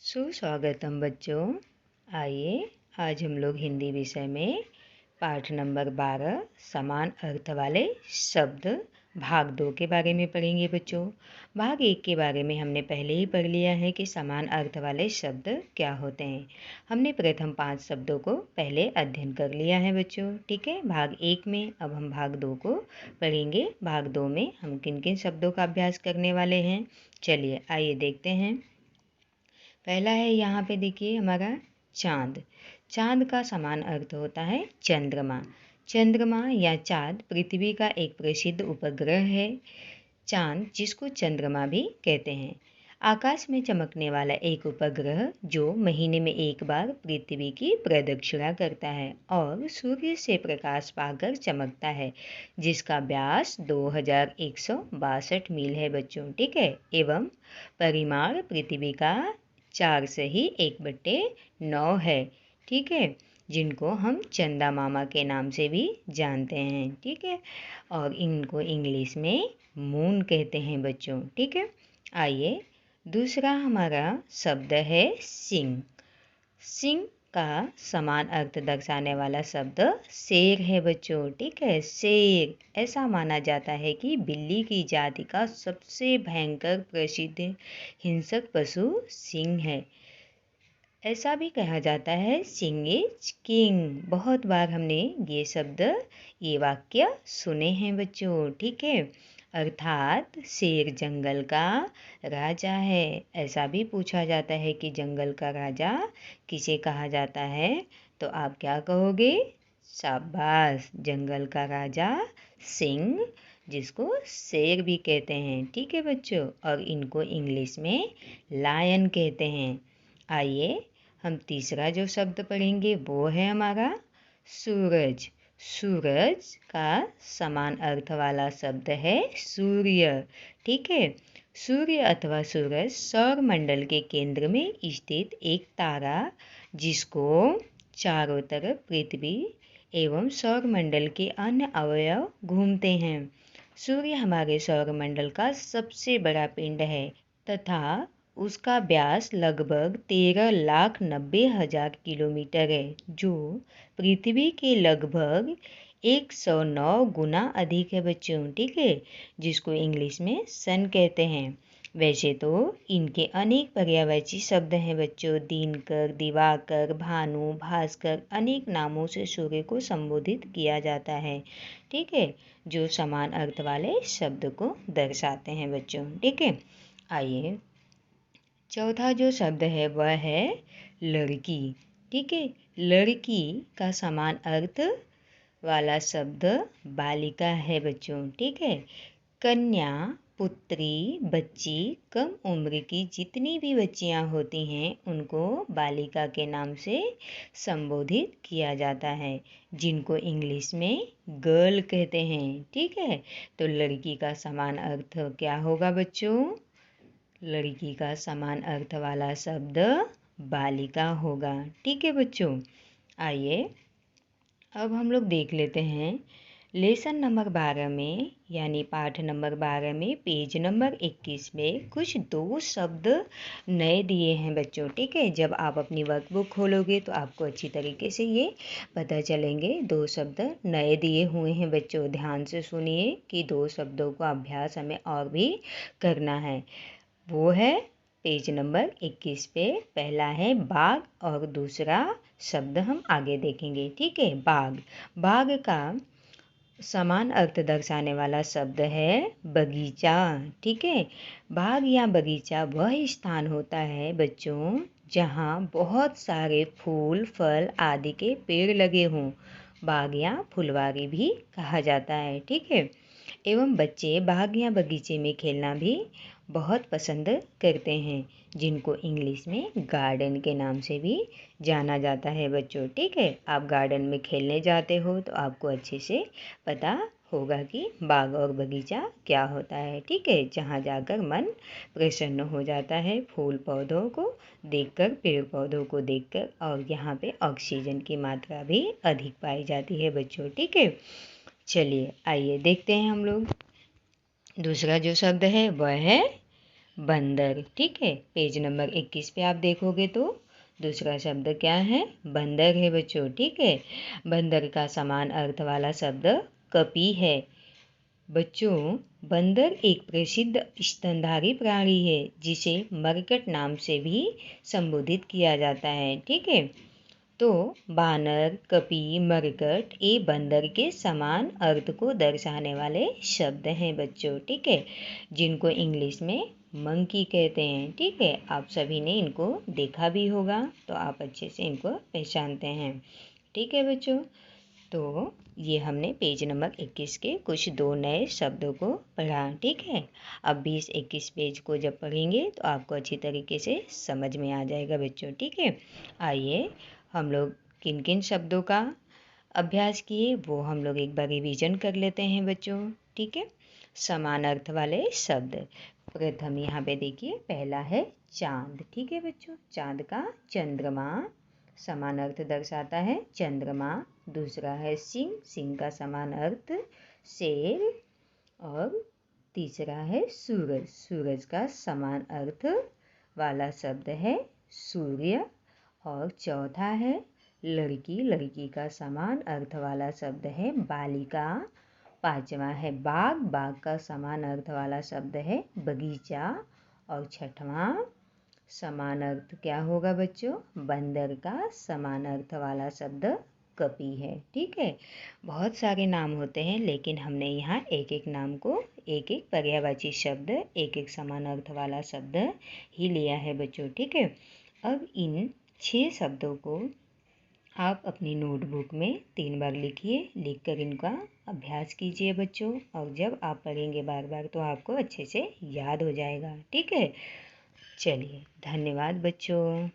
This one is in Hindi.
सुस्वागतम बच्चों। आइए आज हम लोग हिंदी विषय में पाठ नंबर 12 समान अर्थ वाले शब्द भाग 2 के बारे में पढ़ेंगे बच्चों। भाग 1 के बारे में हमने पहले ही पढ़ लिया है कि समान अर्थ वाले शब्द क्या होते हैं। हमने प्रथम 5 शब्दों को पहले अध्ययन कर लिया है बच्चों, ठीक है। भाग 1 में अब हम भाग 2 को पढ़ेंगे। भाग 2 में हम किन किन शब्दों का अभ्यास करने वाले हैं, चलिए आइए देखते हैं। पहला है यहाँ पे देखिए हमारा चाँद। चाँद का समान अर्थ होता है चंद्रमा। चंद्रमा या चाँद पृथ्वी का एक प्रसिद्ध उपग्रह है। चाँद जिसको चंद्रमा भी कहते हैं, आकाश में चमकने वाला एक उपग्रह जो महीने में एक बार पृथ्वी की प्रदक्षिणा करता है और सूर्य से प्रकाश पाकर चमकता है, जिसका व्यास 2162 मील है बच्चों, ठीक है। एवं परिमाण पृथ्वी का 4 से ही 1/9 है, ठीक है, जिनको हम चंदा मामा के नाम से भी जानते हैं, ठीक है। और इनको इंग्लिश में मून कहते हैं बच्चों, ठीक है। आइए दूसरा हमारा शब्द है सिंह। सिंह का समान अर्थ दर्शाने वाला शब्द शेर है बच्चों, ठीक है। शेर ऐसा माना जाता है कि बिल्ली की जाति का सबसे भयंकर प्रसिद्ध हिंसक पशु सिंह है। ऐसा भी कहा जाता है सिंह इज किंग। बहुत बार हमने ये वाक्य सुने हैं बच्चों, ठीक है। अर्थात शेर जंगल का राजा है। ऐसा भी पूछा जाता है कि जंगल का राजा किसे कहा जाता है, तो आप क्या कहोगे? शाबाश, जंगल का राजा सिंह, जिसको शेर भी कहते हैं, ठीक है बच्चों। और इनको इंग्लिश में लायन कहते हैं। आइए हम तीसरा जो शब्द पढ़ेंगे वो है हमारा सूरज। सूरज का समान अर्थ वाला शब्द है सूर्य, ठीक है। सूर्य अथवा सूरज सौर मंडल के केंद्र में स्थित एक तारा, जिसको चारों तरफ पृथ्वी एवं सौर मंडल के अन्य अवयव घूमते हैं। सूर्य हमारे सौर मंडल का सबसे बड़ा पिंड है तथा उसका व्यास लगभग 13,90,000 किलोमीटर है, जो पृथ्वी के लगभग 109 गुना अधिक है बच्चों, ठीक है, जिसको इंग्लिश में सन कहते हैं। वैसे तो इनके अनेक पर्यायवाची शब्द हैं बच्चों, दिनकर, दिवाकर, भानु, भास्कर, अनेक नामों से सूर्य को संबोधित किया जाता है, ठीक है, जो समान अर्थ वाले शब्द को दर्शाते हैं बच्चों, ठीक है। आइए चौथा जो शब्द है वह है लड़की, ठीक है। लड़की का समान अर्थ वाला शब्द बालिका है बच्चों, ठीक है। कन्या, पुत्री, बच्ची, कम उम्र की जितनी भी बच्चियां होती हैं उनको बालिका के नाम से संबोधित किया जाता है, जिनको इंग्लिश में गर्ल कहते हैं, ठीक है। तो लड़की का समान अर्थ क्या होगा बच्चों? लड़की का समान अर्थ वाला शब्द बालिका होगा, ठीक है बच्चों। आइए अब हम लोग देख लेते हैं लेसन नंबर 12 में, यानी पाठ नंबर 12 में पेज नंबर 21 में कुछ 2 शब्द नए दिए हैं बच्चों, ठीक है। जब आप अपनी वर्कबुक खोलोगे तो आपको अच्छी तरीके से ये पता चलेंगे। 2 शब्द नए दिए हुए हैं बच्चों, ध्यान से सुनिए कि 2 शब्दों का अभ्यास हमें और भी करना है। वो है पेज नंबर 21 पे। पहला है बाग और दूसरा शब्द हम आगे देखेंगे, ठीक है। बाग। बाग का समान अर्थ दर्शाने वाला शब्द है बगीचा, ठीक है। बाग या बगीचा वह स्थान होता है बच्चों जहाँ बहुत सारे फूल, फल आदि के पेड़ लगे हों। बाग या फुलवारी भी कहा जाता है, ठीक है। एवं बच्चे बाग या बगीचे में खेलना भी बहुत पसंद करते हैं, जिनको इंग्लिश में गार्डन के नाम से भी जाना जाता है बच्चों, ठीक है। आप गार्डन में खेलने जाते हो तो आपको अच्छे से पता होगा कि बाग और बगीचा क्या होता है, ठीक है, जहाँ जाकर मन प्रसन्न हो जाता है फूल पौधों को देखकर, पेड़ पौधों को देखकर, और यहाँ पे ऑक्सीजन की मात्रा भी अधिक पाई जाती है बच्चों, ठीक है। चलिए आइए देखते हैं हम लोग दूसरा जो शब्द है वह है बंदर। ठीक है, पेज नंबर 21 पे आप देखोगे तो दूसरा शब्द क्या है? बंदर है बच्चों। ठीक है, बंदर का समान अर्थ वाला शब्द कपी है। बच्चों, बंदर एक प्रसिद्ध स्तनधारी प्राणी है जिसे मरकट नाम से भी संबोधित किया जाता है। ठीक है, तो बानर, कपी, मरकट ये बंदर के समान अर्थ को दर्शाने वाले शब्द हैं बच्चों। ठीक है, जिनको इंग्लिश में मंकी कहते हैं। ठीक है, आप सभी ने इनको देखा भी होगा तो आप अच्छे से इनको पहचानते हैं। ठीक है बच्चों, तो ये हमने पेज नंबर 21 के कुछ दो नए शब्दों को पढ़ा। ठीक है, अब 20-21 पेज को जब पढ़ेंगे तो आपको अच्छी तरीके से समझ में आ जाएगा बच्चों। ठीक है, आइए हम लोग किन किन शब्दों का अभ्यास किए वो हम लोग एक बार रिवीजन कर लेते हैं बच्चों। ठीक है, समान अर्थ वाले शब्द। प्रथम यहाँ पे देखिए, पहला है चांद। ठीक है बच्चों, चांद का चंद्रमा समान अर्थ दर्शाता है चंद्रमा। दूसरा है सिंह, सिंह का समान अर्थ शेर। और तीसरा है सूरज, सूरज का समान अर्थ वाला शब्द है सूर्य। और चौथा है लड़की, लड़की का समान अर्थ वाला शब्द है बालिका। पांचवा है बाग, बाग का समान अर्थ वाला शब्द है बगीचा। और छठवां समान अर्थ क्या होगा बच्चों? बंदर का समान अर्थ वाला शब्द कपी है। ठीक है, बहुत सारे नाम होते हैं लेकिन हमने यहाँ एक एक नाम को एक एक पर्यायवाची शब्द, एक एक समान अर्थ वाला शब्द ही लिया है बच्चों। ठीक है, अब इन 6 शब्दों को आप अपनी नोटबुक में 3 बार लिखिए, लिखकर इनका अभ्यास कीजिए बच्चों। और जब आप पढ़ेंगे बार बार तो आपको अच्छे से याद हो जाएगा। ठीक है, चलिए धन्यवाद बच्चों।